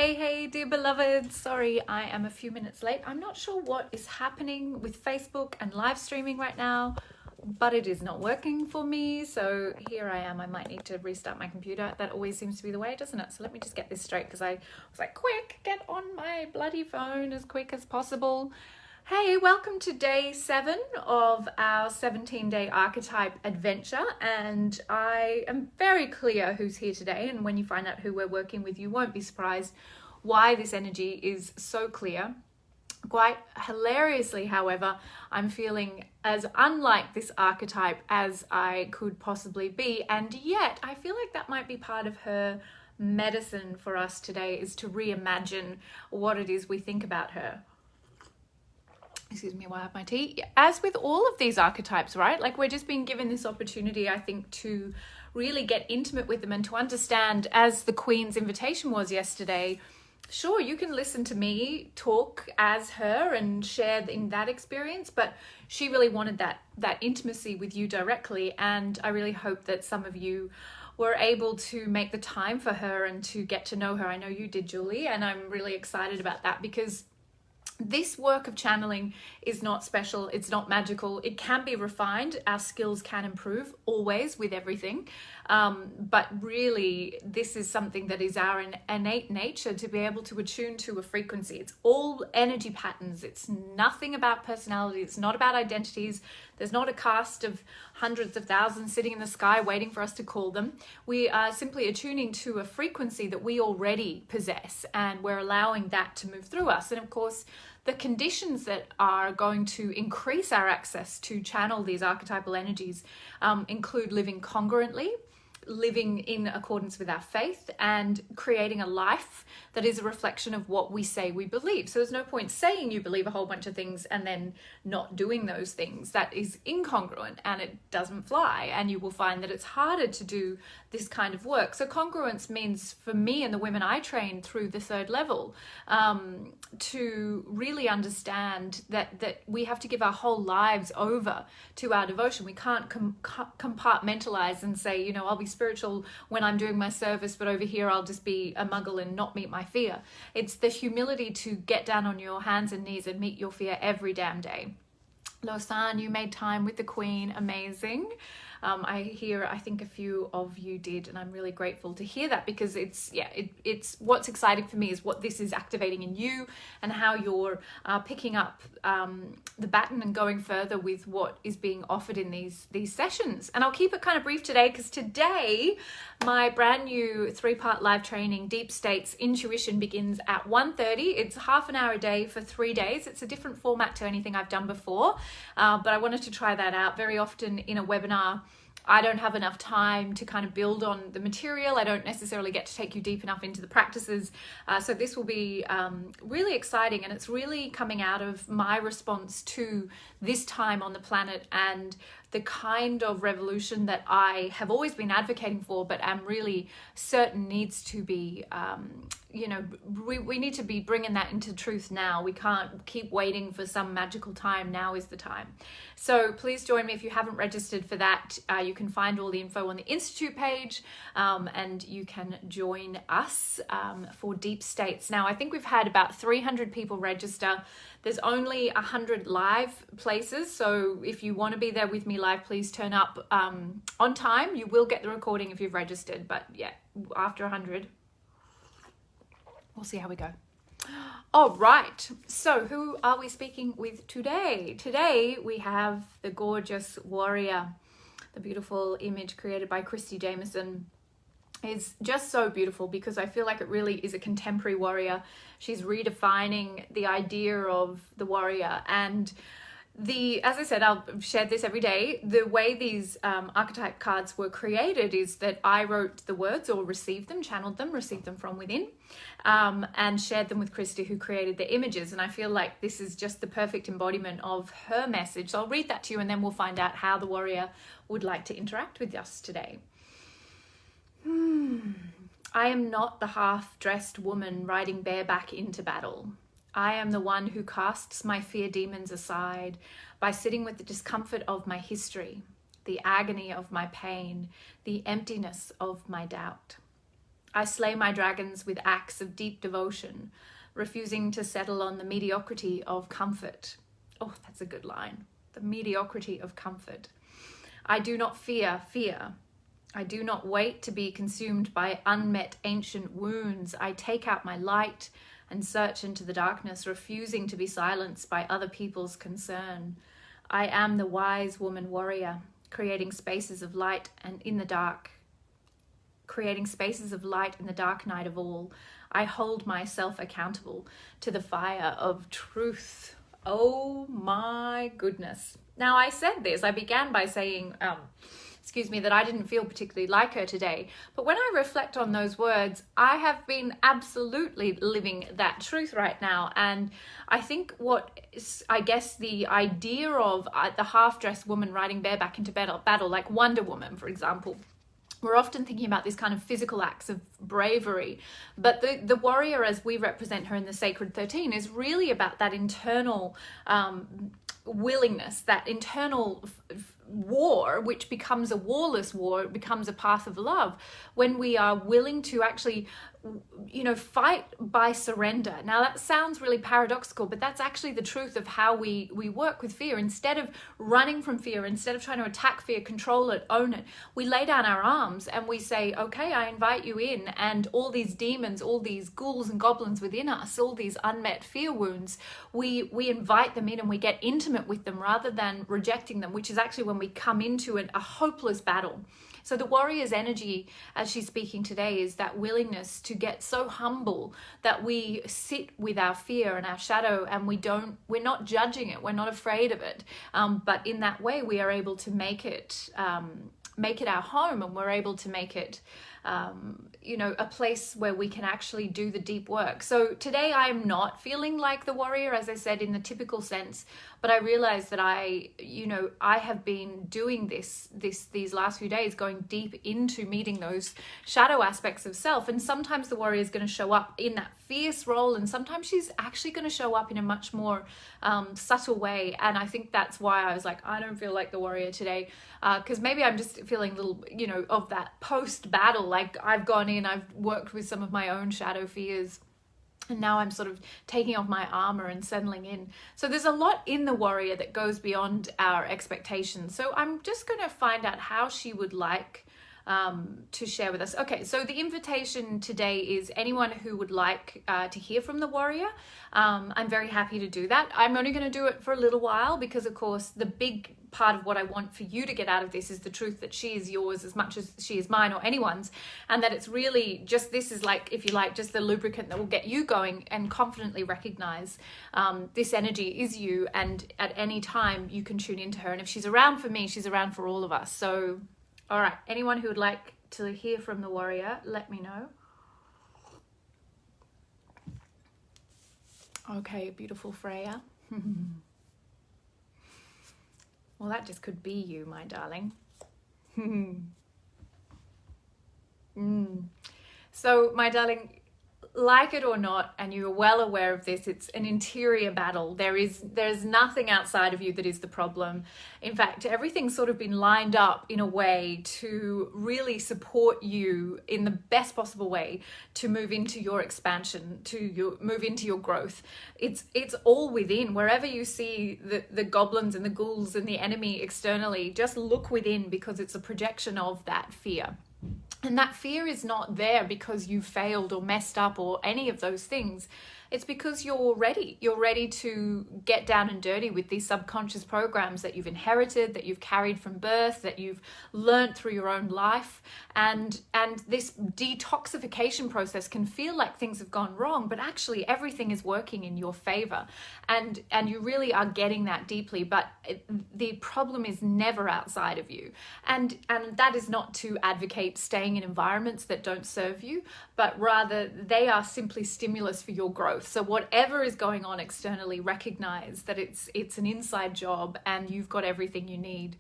Hey, dear beloved. Sorry, I am a few minutes late. I'm not sure what is happening with Facebook and live streaming right now, but it is not working for me. So here I am. I might need to restart my computer. That always seems to be the way, doesn't it? So let me just get this straight because I was like, quick, get on my bloody phone as quick as possible. Hey, welcome to day 7 of our 17-day archetype adventure, and I am very clear who's here today, and when you find out who we're working with, you won't be surprised why this energy is so clear. Quite hilariously, however, I'm feeling as unlike this archetype as I could possibly be, and yet I feel like that might be part of her medicine for us today, is to reimagine what it is we think about her. Excuse me while I have my tea. As with all of these archetypes, right? Like, we're just being given this opportunity, I think, to really get intimate with them and to understand, as the Queen's invitation was yesterday, sure, you can listen to me talk as her and share in that experience, but she really wanted that intimacy with you directly, and I really hope that some of you were able to make the time for her and to get to know her. I know you did, Julie, and I'm really excited about that, because this work of channeling is not special, it's not magical, it can be refined, our skills can improve, always, with everything, but really this is something that is our innate nature, to be able to attune to a frequency. It's all energy patterns, it's nothing about personality, it's not about identities, there's not a cast of hundreds of thousands sitting in the sky waiting for us to call them. We are simply attuning to a frequency that we already possess, and we're allowing that to move through us. And of course, the conditions that are going to increase our access to channel these archetypal energies include living congruently, living in accordance with our faith, and creating a life that is a reflection of what we say we believe. So there's no point saying you believe a whole bunch of things and then not doing those things. That is incongruent and it doesn't fly, and you will find that it's harder to do this kind of work. So congruence means, for me and the women I train through the 3rd level, to really understand that we have to give our whole lives over to our devotion. We can't compartmentalize and say, you know, I'll be spiritual when I'm doing my service, but over here I'll just be a muggle and not meet my fear. It's the humility to get down on your hands and knees and meet your fear every damn day. Lausanne, you made time with the Queen, amazing. I think a few of you did, and I'm really grateful to hear that, because it's what's exciting for me is what this is activating in you, and how you're picking up the baton and going further with what is being offered in these sessions. And I'll keep it kind of brief today, because today my brand new 3-part live training, Deep States Intuition, begins at 1:30. It's half an hour a day for 3 days. It's a different format to anything I've done before, but I wanted to try that out. Very often in a webinar, I don't have enough time to kind of build on the material. I don't necessarily get to take you deep enough into the practices. So this will be really exciting, and it's really coming out of my response to this time on the planet and the kind of revolution that I have always been advocating for, but am really certain needs to be, we need to be bringing that into truth now. We can't keep waiting for some magical time. Now is the time. So please join me if you haven't registered for that. You can find all the info on the Institute page, and you can join us for Deep States. Now, I think we've had about 300 people register. There's only 100 live places, so if you want to be there with me live, please turn up on time. You will get the recording if you've registered, but yeah, after 100, we'll see how we go. All right, so who are we speaking with today? Today we have the gorgeous warrior. The beautiful image created by Christy Jameson is just so beautiful, because I feel like it really is a contemporary warrior. She's redefining the idea of the warrior, and as I said, I'll share this every day. The way these archetype cards were created is that I wrote the words, or received them, channeled them, received them from within, and shared them with Christy, who created the images. And I feel like this is just the perfect embodiment of her message. So I'll read that to you, and then we'll find out how the warrior would like to interact with us today. I am not the half-dressed woman riding bareback into battle. I am the one who casts my fear demons aside by sitting with the discomfort of my history, the agony of my pain, the emptiness of my doubt. I slay my dragons with acts of deep devotion, refusing to settle on the mediocrity of comfort. Oh, that's a good line. The mediocrity of comfort. I do not fear fear. I do not wait to be consumed by unmet ancient wounds. I take out my light and search into the darkness, refusing to be silenced by other people's concern. I am the wise woman warrior, creating spaces of light and in the dark, creating spaces of light in the dark night of all. I hold myself accountable to the fire of truth. Oh my goodness. Now, I said this, I began by saying, that I didn't feel particularly like her today. But when I reflect on those words, I have been absolutely living that truth right now. And I think the idea of the half-dressed woman riding bareback into battle, like Wonder Woman, for example, we're often thinking about these kind of physical acts of bravery, but the warrior, as we represent her in the Sacred 13, is really about that internal willingness, that internal war, which becomes a warless war, it becomes a path of love, when we are willing to actually, fight by surrender. Now that sounds really paradoxical, but that's actually the truth of how we work with fear. Instead of running from fear, instead of trying to attack fear, control it, own it, we lay down our arms and we say, okay, I invite you in, and all these demons, all these ghouls and goblins within us, all these unmet fear wounds, we invite them in and we get intimate with them rather than rejecting them, which is actually when we come into a hopeless battle. So the warrior's energy, as she's speaking today, is that willingness to get so humble that we sit with our fear and our shadow, and we're not judging it, we're not afraid of it. But in that way, we are able to make it our home, and we're able to make it a place where we can actually do the deep work. So today I am not feeling like the warrior, as I said, in the typical sense, but I realized that I have been doing these last few days, going deep into meeting those shadow aspects of self. And sometimes the warrior is going to show up in that fierce role, and sometimes she's actually going to show up in a much more subtle way. And I think that's why I was like, I don't feel like the warrior today, because maybe I'm just feeling a little, of that post-battle, like I've gone in, I've worked with some of my own shadow fears, and now I'm sort of taking off my armor and settling in. So there's a lot in the warrior that goes beyond our expectations. So I'm just going to find out how she would like to share with us. Okay, so the invitation today is anyone who would like to hear from the warrior. I'm very happy to do that. I'm only going to do it for a little while because, of course, the big part of what I want for you to get out of this is the truth that she is yours as much as she is mine or anyone's, and that it's really just, this is like, if you like, just the lubricant that will get you going, and confidently recognize this energy is you, and at any time you can tune into her. And if she's around for me, she's around for all of us. So all right, anyone who would like to hear from the warrior, let me know. Okay, beautiful Freya. Well, that just could be you, my darling. So, my darling, like it or not, and you're well aware of this, it's an interior battle. There's nothing outside of you that is the problem. In fact, everything's sort of been lined up in a way to really support you in the best possible way to move into your expansion, move into your growth. It's all within. Wherever you see the goblins and the ghouls and the enemy externally, just look within, because it's a projection of that fear. And that fear is not there because you failed or messed up or any of those things. It's because you're ready. You're ready to get down and dirty with these subconscious programs that you've inherited, that you've carried from birth, that you've learned through your own life. And this detoxification process can feel like things have gone wrong, but actually everything is working in your favor. And you really are getting that deeply, but the problem is never outside of you. And that is not to advocate staying in environments that don't serve you, but rather they are simply stimulus for your growth. So whatever is going on externally, recognize that it's an inside job, and you've got everything you need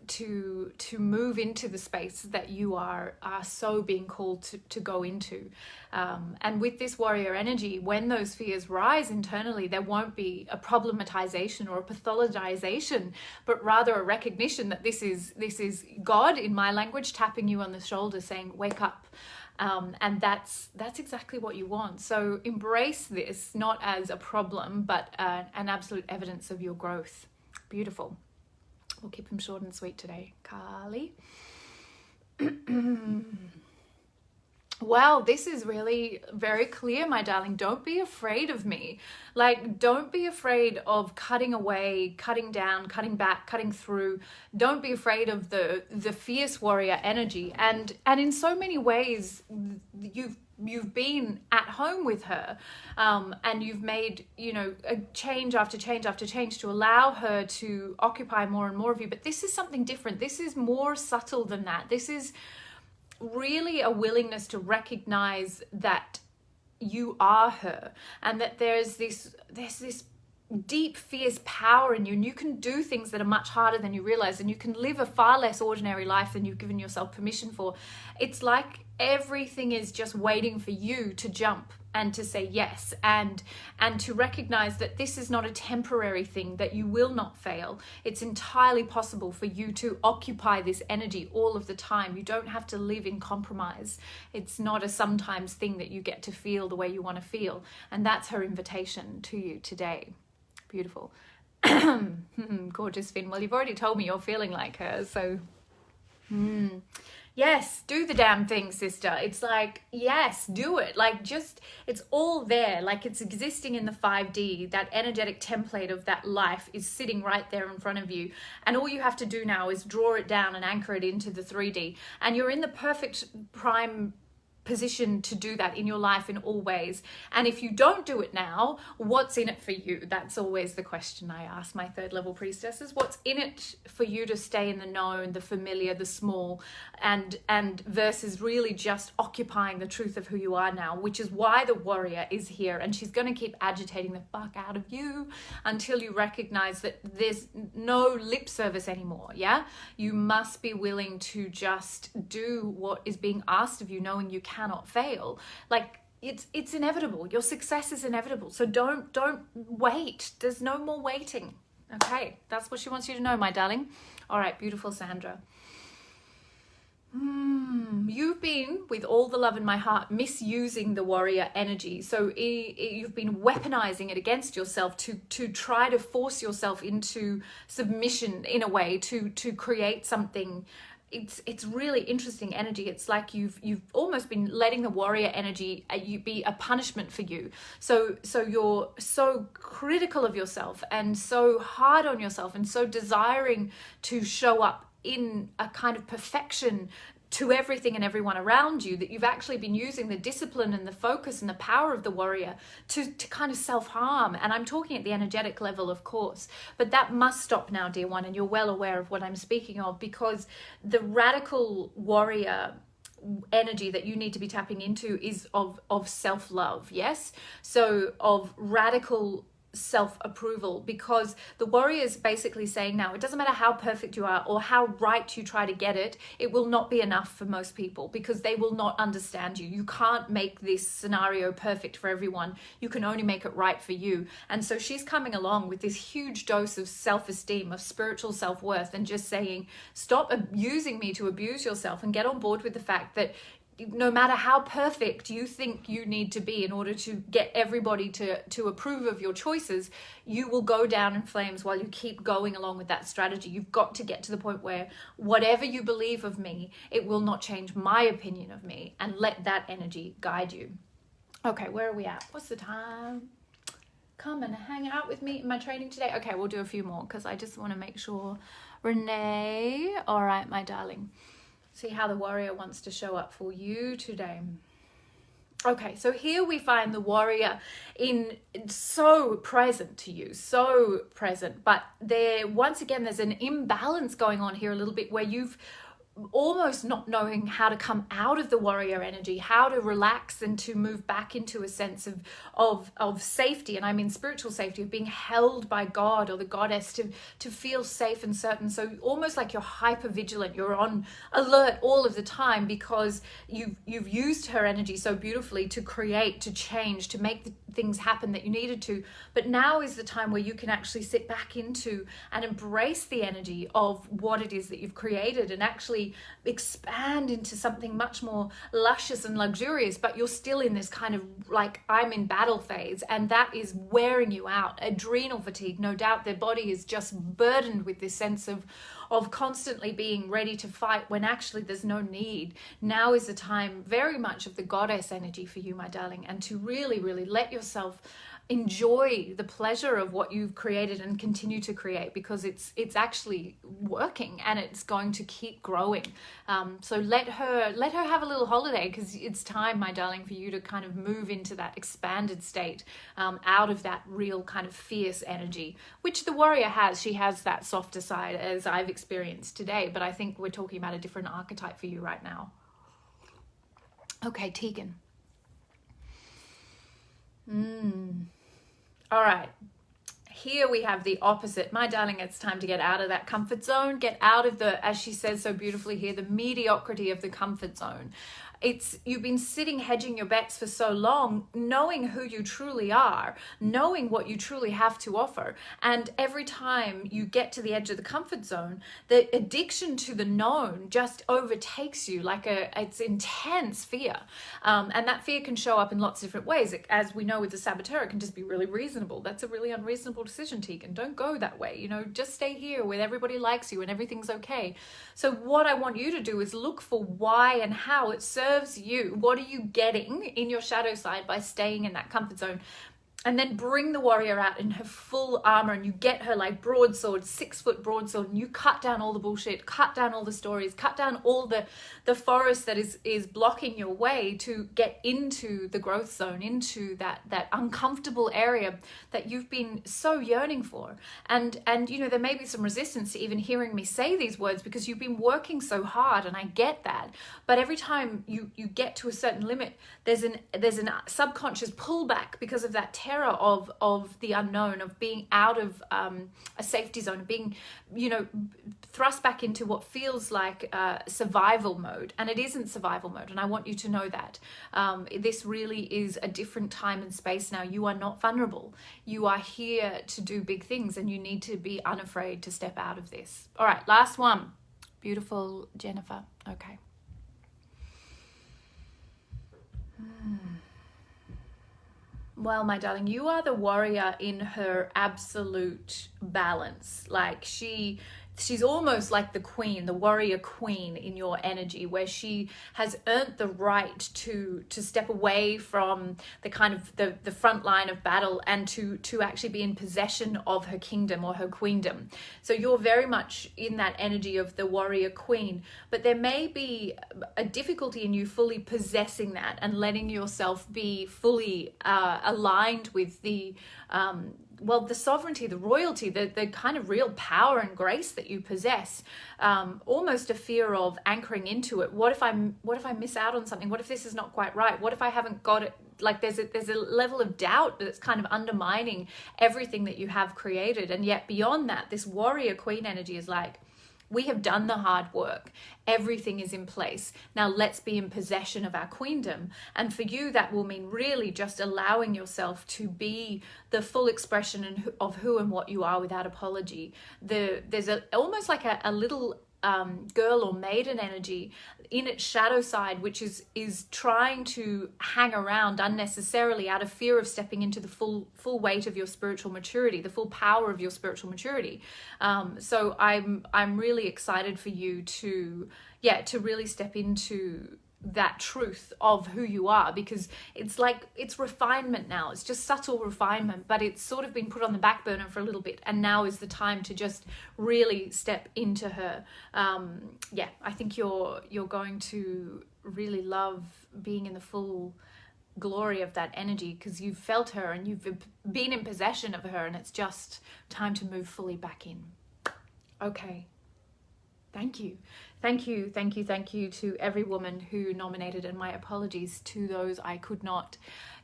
to move into the space that you are so being called to go into. And with this warrior energy, when those fears rise internally, there won't be a problematization or a pathologization, but rather a recognition that this is God, in my language, tapping you on the shoulder saying, wake up. And that's exactly what you want. So embrace this not as a problem, but an absolute evidence of your growth. Beautiful. We'll keep them short and sweet today. Carly. Wow, this is really very clear, my darling. Don't be afraid of me. Like, don't be afraid of cutting away, cutting down, cutting back, cutting through. Don't be afraid of the fierce warrior energy. And in so many ways, you've been at home with her, and you've made, a change after change after change to allow her to occupy more and more of you. But this is something different. This is more subtle than that. This is really a willingness to recognize that you are her, and that there's this deep, fierce power in you, and you can do things that are much harder than you realize, and you can live a far less ordinary life than you've given yourself permission for. It's like everything is just waiting for you to jump and to say yes, and to recognize that this is not a temporary thing, that you will not fail. It's entirely possible for you to occupy this energy all of the time. You don't have to live in compromise. It's not a sometimes thing that you get to feel the way you want to feel. And that's her invitation to you today. Beautiful. Gorgeous, Finn. Well, you've already told me you're feeling like her, so yes, do the damn thing, sister. It's like, yes, do it. Like, just, it's all there. Like, it's existing in the 5D. That energetic template of that life is sitting right there in front of you. And all you have to do now is draw it down and anchor it into the 3D. And you're in the perfect prime position to do that in your life in all ways. And if you don't do it now, what's in it for you? That's always the question I ask my third level priestesses. What's in it for you to stay in the known, the familiar, the small, and versus really just occupying the truth of who you are now, which is why the warrior is here. And she's going to keep agitating the fuck out of you until you recognize that there's no lip service anymore. Yeah, you must be willing to just do what is being asked of you, knowing you cannot fail. Like, it's inevitable. Your success is inevitable. So don't wait. There's no more waiting. Okay, that's what she wants you to know, my darling. All right, beautiful Sandra. You've been, with all the love in my heart, misusing the warrior energy. So you've been weaponizing it against yourself to try to force yourself into submission in a way, to create something. It's really interesting energy. It's like you've almost been letting the warrior energy you be a punishment for you. So you're so critical of yourself and so hard on yourself and so desiring to show up in a kind of perfection to everything and everyone around you, that you've actually been using the discipline and the focus and the power of the warrior to kind of self-harm. And I'm talking at the energetic level, of course, but that must stop now, dear one, and you're well aware of what I'm speaking of, because the radical warrior energy that you need to be tapping into is of self-love. Yes, so of radical self-approval, because the warrior is basically saying now, it doesn't matter how perfect you are or how right you try to get it, it will not be enough for most people, because they will not understand you. You can't make this scenario perfect for everyone. You can only make it right for you. And so she's coming along with this huge dose of self-esteem, of spiritual self-worth, and just saying, stop using me to abuse yourself and get on board with the fact that no matter how perfect you think you need to be in order to get everybody to approve of your choices, you will go down in flames while you keep going along with that strategy. You've got to get to the point where whatever you believe of me, it will not change my opinion of me, and let that energy guide you. Okay, where are we at? What's the time? Come and hang out with me in my training today. Okay, we'll do a few more because I just want to make sure. Renee, all right, my darling. See how the warrior wants to show up for you today. Okay, so here we find the warrior in so present to you, so present. But once again, there's an imbalance going on here a little bit, where you've almost not knowing how to come out of the warrior energy, how to relax and to move back into a sense of safety. And I mean spiritual safety, of being held by God or the goddess, to feel safe and certain. So almost like you're hyper vigilant, you're on alert all of the time, because you've used her energy so beautifully to create, to change, to make things happen that you needed to, but now is the time where you can actually sit back into and embrace the energy of what it is that you've created and actually expand into something much more luscious and luxurious. But you're still in this kind of like, I'm in battle phase, and that is wearing you out. Adrenal fatigue, no doubt. Their body is just burdened with this sense of constantly being ready to fight when actually there's no need. Now is the time very much of the goddess energy for you, my darling, and to really, really let yourself enjoy the pleasure of what you've created and continue to create, because it's actually working and it's going to keep growing. So let her have a little holiday, because it's time, my darling, for you to kind of move into that expanded state, out of that real kind of fierce energy, which the warrior has. She has that softer side, as I've experienced today, but I think we're talking about a different archetype for you right now. Okay, Tegan. All right, here we have the opposite. My darling, it's time to get out of that comfort zone, get out of the, as she says so beautifully here, the mediocrity of the comfort zone. You've been sitting hedging your bets for so long, knowing who you truly are, knowing what you truly have to offer. And every time you get to the edge of the comfort zone, the addiction to the known just overtakes you like it's intense fear. And that fear can show up in lots of different ways. As we know with the saboteur, it can just be really reasonable. That's a really unreasonable decision, Tegan. Don't go that way. Just stay here where everybody likes you and everything's okay. So what I want you to do is look for why and how it serves you. What are you getting in your shadow side by staying in that comfort zone? And then bring the warrior out in her full armor, and you get her like broadsword, 6-foot broadsword, and you cut down all the bullshit, cut down all the stories, cut down all the forest that is blocking your way to get into the growth zone, into that uncomfortable area that you've been so yearning for. And there may be some resistance to even hearing me say these words, because you've been working so hard, and I get that. But every time you get to a certain limit, there's an subconscious pullback because of that terror of the unknown, of being out of a safety zone, of being thrust back into what feels like survival mode. And it isn't survival mode, and I want you to know that. This really is a different time and space now. You are not vulnerable. You are here to do big things, and you need to be unafraid to step out of this. All right, last one. Beautiful Jennifer. Okay. Well, my darling, you are the warrior in her absolute balance. Like she's almost like the queen, the warrior queen in your energy, where she has earned the right to step away from the kind of the front line of battle and to actually be in possession of her kingdom or her queendom. So you're very much in that energy of the warrior queen, but there may be a difficulty in you fully possessing that and letting yourself be fully aligned with the sovereignty, the royalty, the kind of real power and grace that you possess. Almost a fear of anchoring into it. What if I miss out on something? What if this is not quite right? What if I haven't got it? Like there's a level of doubt that's kind of undermining everything that you have created. And yet beyond that, this warrior queen energy is like, we have done the hard work. Everything is in place. Now let's be in possession of our queendom. And for you, that will mean really just allowing yourself to be the full expression of who and what you are without apology. There's almost like a little girl or maiden energy in its shadow side, which is trying to hang around unnecessarily out of fear of stepping into the full weight of your spiritual maturity, the full power of your spiritual maturity. So I'm really excited for you to really step into that truth of who you are, because it's refinement now. It's just subtle refinement, but it's sort of been put on the back burner for a little bit, and now is the time to just really step into her. I think you're going to really love being in the full glory of that energy, because you've felt her and you've been in possession of her, and it's just time to move fully back in. Okay. Thank you. Thank you, thank you, thank you to every woman who nominated, and my apologies to those I could not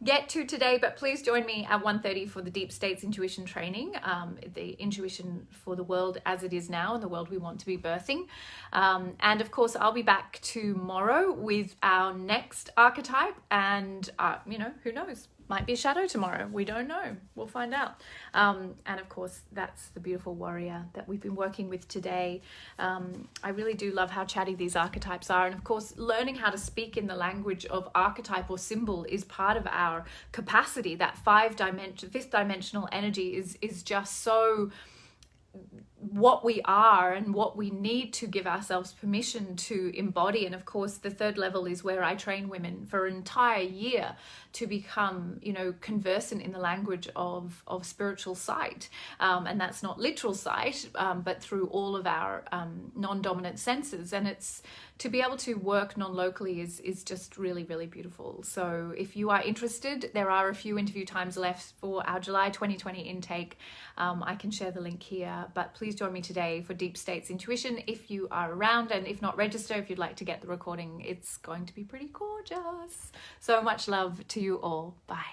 get to today, but please join me at 1:30 for the Deep States Intuition Training, the intuition for the world as it is now and the world we want to be birthing. And of course, I'll be back tomorrow with our next archetype, and who knows? Might be a shadow tomorrow. We don't know. We'll find out. And of course, that's the beautiful warrior that we've been working with today. I really do love how chatty these archetypes are. And of course, learning how to speak in the language of archetype or symbol is part of our capacity. That fifth dimensional energy is just so what we are and what we need to give ourselves permission to embody. And of course, the third level is where I train women for an entire year to become, conversant in the language of spiritual sight. And that's not literal sight, but through all of our non-dominant senses. And it's to be able to work non-locally is just really, really beautiful. So if you are interested, there are a few interview times left for our July 2020 intake. I can share the link here, but please join me today for Deep States Intuition if you are around, and if not, register if you'd like to get the recording. It's going to be pretty gorgeous. So much love to you all. Bye.